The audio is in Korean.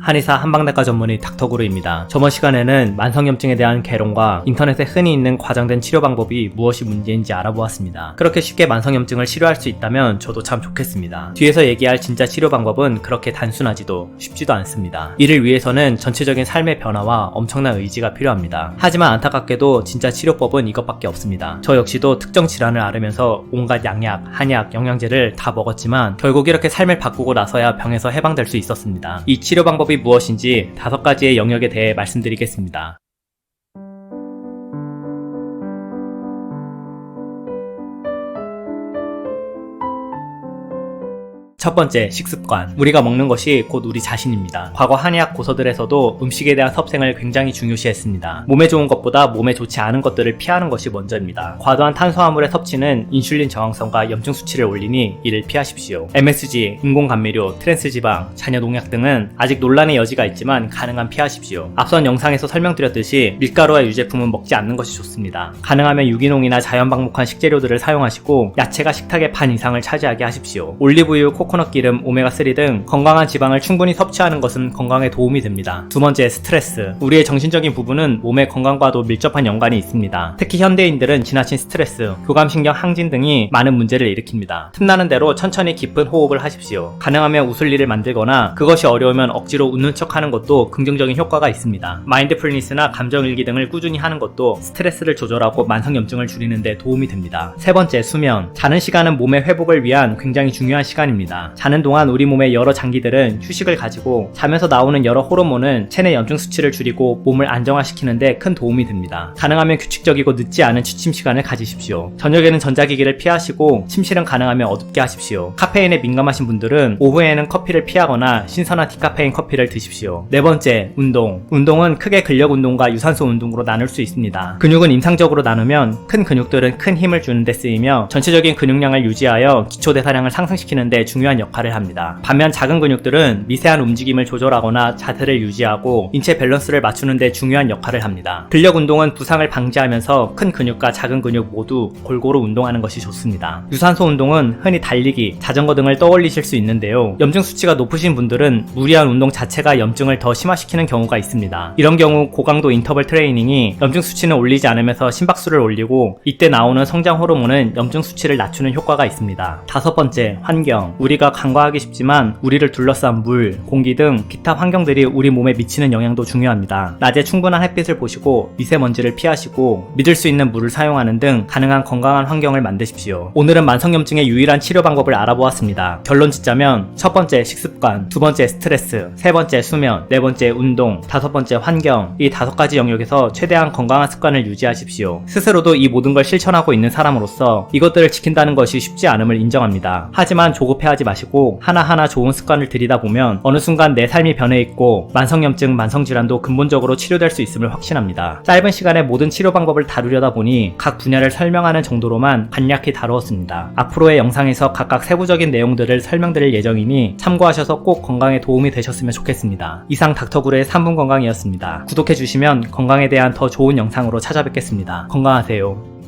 한의사 한방내과 전문의 닥터구루입니다. 저번 시간에는 만성염증에 대한 개론과 인터넷에 흔히 있는 과장된 치료 방법이 무엇이 문제인지 알아보았습니다. 그렇게 쉽게 만성염증을 치료할 수 있다면 저도 참 좋겠습니다. 뒤에서 얘기할 진짜 치료 방법은 그렇게 단순하지도 쉽지도 않습니다. 이를 위해서는 전체적인 삶의 변화와 엄청난 의지가 필요합니다. 하지만 안타깝게도 진짜 치료법은 이것밖에 없습니다. 저 역시도 특정 질환을 앓으면서 온갖 양약, 한약, 영양제를 다 먹었지만 결국 이렇게 삶을 바꾸고 나서야 병에서 해방될 수 있었습니다. 이 치료 방법이 무엇인지 5가지의 영역에 대해 말씀드리겠습니다. 첫 번째, 식습관. 우리가 먹는 것이 곧 우리 자신입니다. 과거 한의학 고서들에서도 음식에 대한 섭생을 굉장히 중요시했습니다. 몸에 좋은 것보다 몸에 좋지 않은 것들을 피하는 것이 먼저입니다. 과도한 탄수화물의 섭취는 인슐린 저항성과 염증 수치를 올리니 이를 피하십시오. MSG, 인공감미료, 트랜스지방, 잔여 농약 등은 아직 논란의 여지가 있지만 가능한 피하십시오. 앞선 영상에서 설명드렸듯이 밀가루와 유제품은 먹지 않는 것이 좋습니다. 가능하면 유기농이나 자연방목한 식재료들을 사용하시고 야채가 식탁의 반 이상을 차지하게 하십시오. 올리브유, 코코넛 기름, 오메가3 등 건강한 지방을 충분히 섭취하는 것은 건강에 도움이 됩니다. 두 번째, 스트레스. 우리의 정신적인 부분은 몸의 건강과도 밀접한 연관이 있습니다. 특히 현대인들은 지나친 스트레스, 교감신경 항진 등이 많은 문제를 일으킵니다. 틈나는 대로 천천히 깊은 호흡을 하십시오. 가능하면 웃을 일을 만들거나 그것이 어려우면 억지로 웃는 척하는 것도 긍정적인 효과가 있습니다. 마인드풀니스나 감정일기 등을 꾸준히 하는 것도 스트레스를 조절하고 만성염증을 줄이는 데 도움이 됩니다. 세 번째, 수면. 자는 시간은 몸의 회복을 위한 굉장히 중요한 시간입니다. 자는 동안 우리 몸의 여러 장기들은 휴식을 가지고 자면서 나오는 여러 호르몬은 체내 염증 수치를 줄이고 몸을 안정화시키는 데 큰 도움이 됩니다. 가능하면 규칙적이고 늦지 않은 취침 시간을 가지십시오. 저녁에는 전자기기를 피하시고 침실은 가능하면 어둡게 하십시오. 카페인에 민감하신 분들은 오후에는 커피를 피하거나 신선한 디카페인 커피를 드십시오. 네 번째, 운동. 운동은 크게 근력 운동과 유산소 운동으로 나눌 수 있습니다. 근육은 임상적으로 나누면 큰 근육들은 큰 힘을 주는 데 쓰이며 전체적인 근육량을 유지하여 기초대사량을 상승시키는 데 중요한 역할을 합니다. 반면 작은 근육들은 미세한 움직임을 조절하거나 자세를 유지하고 인체 밸런스를 맞추는 데 중요한 역할을 합니다. 근력 운동은 부상을 방지하면서 큰 근육과 작은 근육 모두 골고루 운동하는 것이 좋습니다. 유산소 운동은 흔히 달리기, 자전거 등을 떠올리실 수 있는데요. 염증 수치가 높으신 분들은 무리한 운동 자체가 염증을 더 심화시키는 경우가 있습니다. 이런 경우 고강도 인터벌 트레이닝이 염증 수치는 올리지 않으면서 심박수를 올리고 이때 나오는 성장 호르몬은 염증 수치를 낮추는 효과가 있습니다. 다섯 번째, 환경. 우리가 간과하기 쉽지만 우리를 둘러싼 물, 공기 등 기타 환경들이 우리 몸에 미치는 영향도 중요합니다. 낮에 충분한 햇빛을 보시고 미세먼지를 피하시고 믿을 수 있는 물을 사용하는 등 가능한 건강한 환경을 만드십시오. 오늘은 만성염증의 유일한 치료 방법을 알아보았습니다. 결론 짓자면 첫 번째, 식습관, 두 번째, 스트레스, 세 번째, 수면, 네 번째, 운동, 다섯 번째, 환경. 이 5가지 영역에서 최대한 건강한 습관을 유지하십시오. 스스로도 이 모든 걸 실천하고 있는 사람으로서 이것들을 지킨다는 것이 쉽지 않음을 인정합니다. 하지만 조급해하지 마시고 하나하나 좋은 습관을 들이다 보면 어느 순간 내 삶이 변해 있고 만성염증, 만성질환도 근본적으로 치료될 수 있음을 확신합니다. 짧은 시간에 모든 치료 방법을 다루려다 보니 각 분야를 설명하는 정도로만 간략히 다루었습니다. 앞으로의 영상에서 각각 세부적인 내용들을 설명드릴 예정이니 참고하셔서 꼭 건강에 도움이 되셨으면 좋겠습니다. 이상 닥터구루의 3분 건강이었습니다. 구독해주시면 건강에 대한 더 좋은 영상으로 찾아뵙겠습니다. 건강하세요.